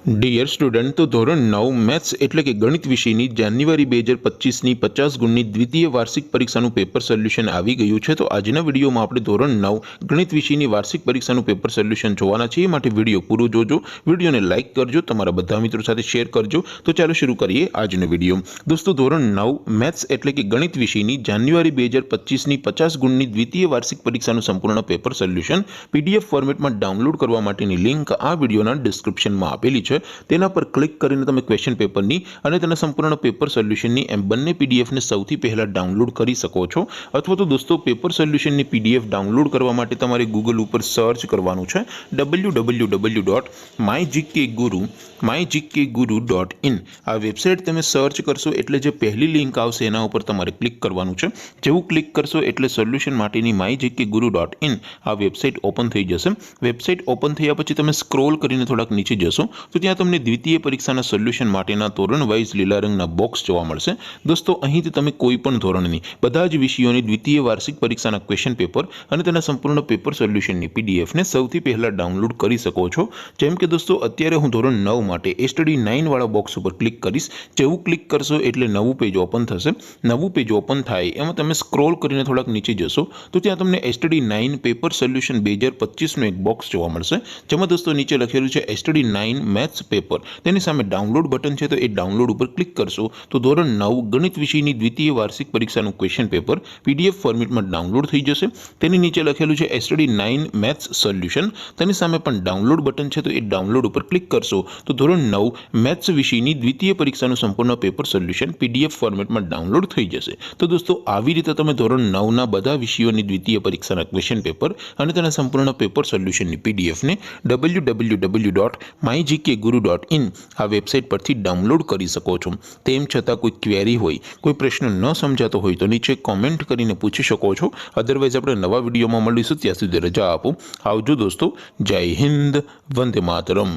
Dear student, તો ધોરણ 9 maths એટલે કે ગણિત વિષયની જાન્યુઆરી 2025ની 50 ગુણની દ્વિતીય વાર્ષિક પરીક્ષાનું પેપર સોલ્યુશન આવી ગયું છે। તો આજના વિડીયોમાં આપણે ધોરણ 9 ગણિત વિષયની વાર્ષિક પરીક્ષાનું પેપર સોલ્યુશન જોવાના છીએ। માટે વિડીયો પૂરો જોજો, વિડીયોને લાઇક કરજો, તમારા બધા મિત્રો સાથે શેર કરજો। તો ચાલો શરૂ કરીએ આજનો વિડીયો। દોસ્તો, ધોરણ 9 મેથ્સ એટલે કે ગણિત વિષયની જાન્યુઆરી 2025ની 50 ગુણની દ્વિતીય વાર્ષિક પરીક્ષાનું સંપૂર્ણ પેપર સોલ્યુશન PDF ફોર્મેટમાં ડાઉનલોડ કરવા માટેની લિંક આ વિડીયોના ડિસ્ક્રિપ્શનમાં આપેલી છે। તેના પર ક્લિક કરીને તમે ક્વેશ્ચન પેપરની અને તેના સંપૂર્ણ પેપર સોલ્યુશનની એમ બંને પીડીએફને સૌથી પહેલા ડાઉનલોડ કરી શકો છો। અથવા તો દોસ્તો, પેપર સોલ્યુશનની પીડીએફ ડાઉનલોડ કરવા માટે તમારે ગૂગલ ઉપર સર્ચ કરવાનું છે www.mygkguru.in। આ વેબસાઇટ તમે સર્ચ કરશો એટલે જે પહેલી લિંક આવશે એના ઉપર તમારે ક્લિક કરવાનું છે। જેવું ક્લિક કરશો એટલે સોલ્યુશન માટેની mygkguru.in આ વેબસાઇટ ઓપન થઈ જશે। વેબસાઇટ ઓપન થયા પછી તમે સ્ક્રોલ કરીને થોડાક નીચે જશો તો ત્યાં તમને દ્વિતીય પરીક્ષાના સોલ્યુશન માટેના ધોરણ વાઇઝ લીલા રંગના બોક્સ જોવા મળશે। દોસ્તો, અહીંથી તમે કોઈ પણ ધોરણની બધા જ વિષયોની દ્વિતીય વાર્ષિક પરીક્ષાના ક્વેશ્ચન પેપર અને તેના સંપૂર્ણ પેપર સોલ્યુશનની પીડીએફને સૌથી પહેલા ડાઉનલોડ કરી શકો છો। જેમ કે દોસ્તો, અત્યારે હું ધોરણ 9 માટે સ્ટડી 9 વાળા બોક્સ ઉપર ક્લિક કરીશ। જેવું ક્લિક કરશો એટલે નવું પેજ ઓપન થશે। નવું પેજ ઓપન થાય એમાં તમે સ્ક્રોલ કરીને થોડાક નીચે જશો તો ત્યાં તમને સ્ટડી 9 પેપર સોલ્યુશન 2025નું એક બોક્સ જોવા મળશે, જેમાં દોસ્તો નીચે લખેલું છે સ્ટડી 9 મેથ્સ પેપર। તેની સામે ડાઉનલોડ બટન છે, તો એ ડાઉનલોડ ઉપર ક્લિક કરશો તો ધોરણ 9 ગણિત વિષયની દ્વિતીય વાર્ષિક પરીક્ષાનું ક્વેશ્ચન પેપર PDF ફોર્મેટમાં ડાઉનલોડ થઈ જશે। તેની નીચે લખેલું છે સ્ટડી 9 મેથ્સ સોલ્યુશન। તેની સામે પણ ડાઉનલોડ બટન છે, તો એ ડાઉનલોડ ઉપર ક્લિક કરશો તો ધોરણ 9 મેથ્સ વિષયની દ્વિતીય પરીક્ષાનું સંપૂર્ણ પેપર સોલ્યુશન PDF ફોર્મેટમાં ડાઉનલોડ થઈ જશે। તો દોસ્તો, આવી રીતે તમે ધોરણ 9ના બધા વિષયોની દ્વિતીય પરીક્ષાના ક્વેશ્ચન પેપર અને તેના સંપૂર્ણ પેપર સોલ્યુશનની પીડીએફને www.mygkguru.in આ વેબસાઇટ પરથી ડાઉનલોડ કરી શકો છો। તેમ છતાં કોઈ ક્વેરી હોય, કોઈ પ્રશ્ન ન સમજાતો હોય તો નીચે કોમેન્ટ કરીને પૂછી શકો છો। અધરવાઇઝ આપણે નવા વિડીયોમાં મળીશું, ત્યાં સુધી રજા આપો। આવજો દોસ્તો, જય હિન્દ, વંદે માતરમ।